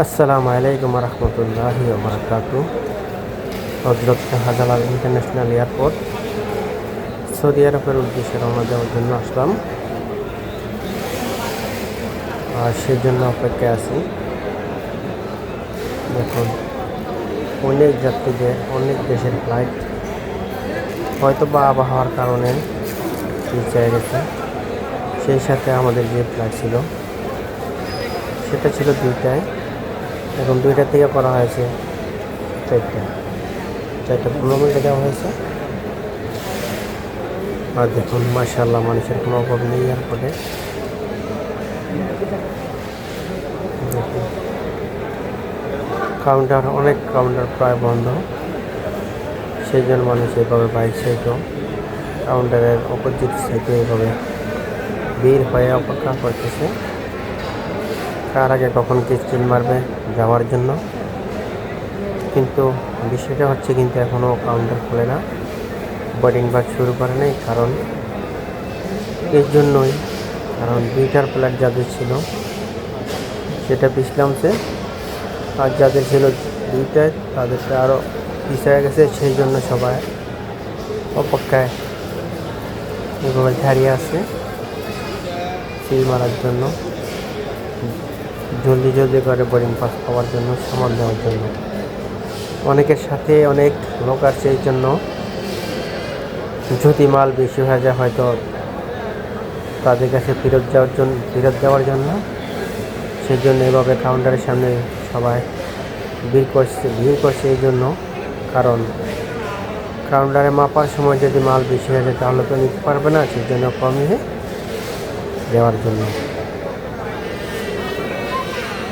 আসসালামু আলাইকুম রহমতুল্লাহি ওয়া বারাকাতুহু। Hazrat Shahjalal international airport, Saudi আরবের উদ্দেশ্যে রওনা দেওয়ার জন্য আসলাম, আর সেই জন্য অপেক্ষায় আছি। দেখুন, অনেক যাত্রীদের অনেক দেশের ফ্লাইট হয়তো বা আবহাওয়ার কারণে পিছিয়ে গেছে। সেই সাথে আমাদের যে ফ্লাইট ছিল সেটা ছিল 2টায়, এখন 2টা থেকে করা হয়েছে 4:15 দেওয়া হয়েছে। আর দেখুন, মাশাআল্লাহ, মানুষের কোনো অভাব নেই এয়ারপোর্টে। দেখুন, অনেক কাউন্টার প্রায় বন্ধ, সেই জন্য মানুষ এইভাবে বাইক সাইডও কাউন্টারের অপোজিট সাইডে এইভাবে ভিড় হয়ে অপেক্ষা করতেছে কার আগে কখন কিস্টিন মারবে যাওয়ার জন্য। কিন্তু বিষয়টা হচ্ছে, কিন্তু এখনও কাউন্টার খোলে না, বোর্ডিং বাস শুরু করে নেই। কারণ এর জন্যই, কারণ 2টার ফ্লাইট যাদের ছিল সেটা পিছলামছে, আর যাদের ছিল 2টায় তাদেরটা আরও পিছিয়ে গেছে। সেই জন্য সবাই অপেক্ষায় এভাবে দাঁড়িয়ে আছে সিল মারার জন্য, জলদি জলদি করে বোর্ডিং পাস পাওয়ার জন্য, সামাল দেওয়ার জন্য। অনেকের সাথে অনেক লোক আছে, এই জন্য যদি মাল বেশি হয়ে যায় হয়তো তাদের কাছে ফেরত দেওয়ার জন্য, সেই জন্য এভাবে কাউন্টারের সামনে সবাই ভিড় করছে এই জন্য। কারণ কাউন্টারে মাপার সময় যদি মাল বেশি হয়ে যায় তাহলে তো নিতে পারবে না, সেই জন্য কমিয়ে দেওয়ার জন্য।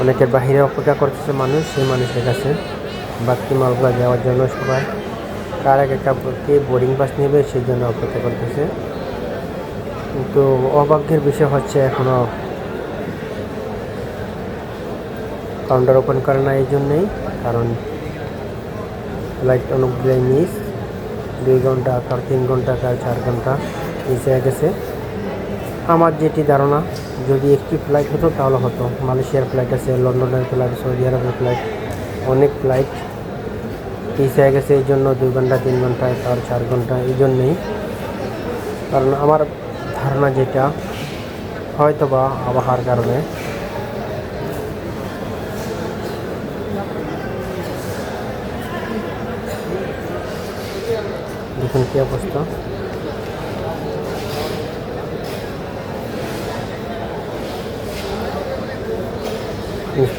অনেকের বাহিরে অপেক্ষা করতেছে মানুষ, সেই মানুষের কাছে বাড়তি মালগুলো দেওয়ার জন্য সবাই কার আগে কে বোর্ডিং পাস নেবে সেই জন্য অপেক্ষা করতেছে। কিন্তু অভাগ্যের বিষয় হচ্ছে এখনও কাউন্টার ওপেন করে না, এই জন্যেই। কারণ ফ্লাইট অনেকগুলোই মিস, 2 ঘন্টা, কার 3 ঘন্টা, কার 4 ঘন্টা মিস হয়ে গেছে। আমার যেটি ধারণা, যদি একটি ফ্লাইট হতো তাহলে হতো। মালয়েশিয়ার ফ্লাইট আছে, লন্ডনের ফ্লাইট, সৌদি আরবের ফ্লাইট, অনেক ফ্লাইট পিছিয়ে গেছে। এই জন্য 2 ঘন্টা, 3 ঘন্টা, আর 4 ঘন্টা, এই জন্যেই। কারণ আমার ধারণা যেটা, হয়তো বা আবহাওয়ার কারণে। দেখুন কী অবস্থা।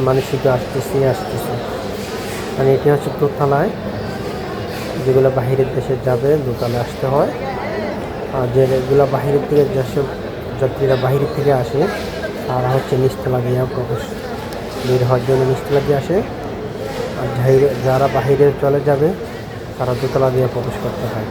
মানুষ শুধু আসতেছে। মানে এটি হচ্ছে দোতলায়, যেগুলো বাহিরের দেশে যাবে দোতলায় আসতে হয়। আর যেগুলো বাহিরের থেকে যেসব যাত্রীরা বাহিরের থেকে আসে তারা হচ্ছে নিচতলা দিয়ে প্রবেশ বের হওয়ার জন্য নিচতলা দিয়ে আসে। আর যারা বাহিরে চলে যাবে তারা দোতলা দিয়ে প্রবেশ করতে হয়।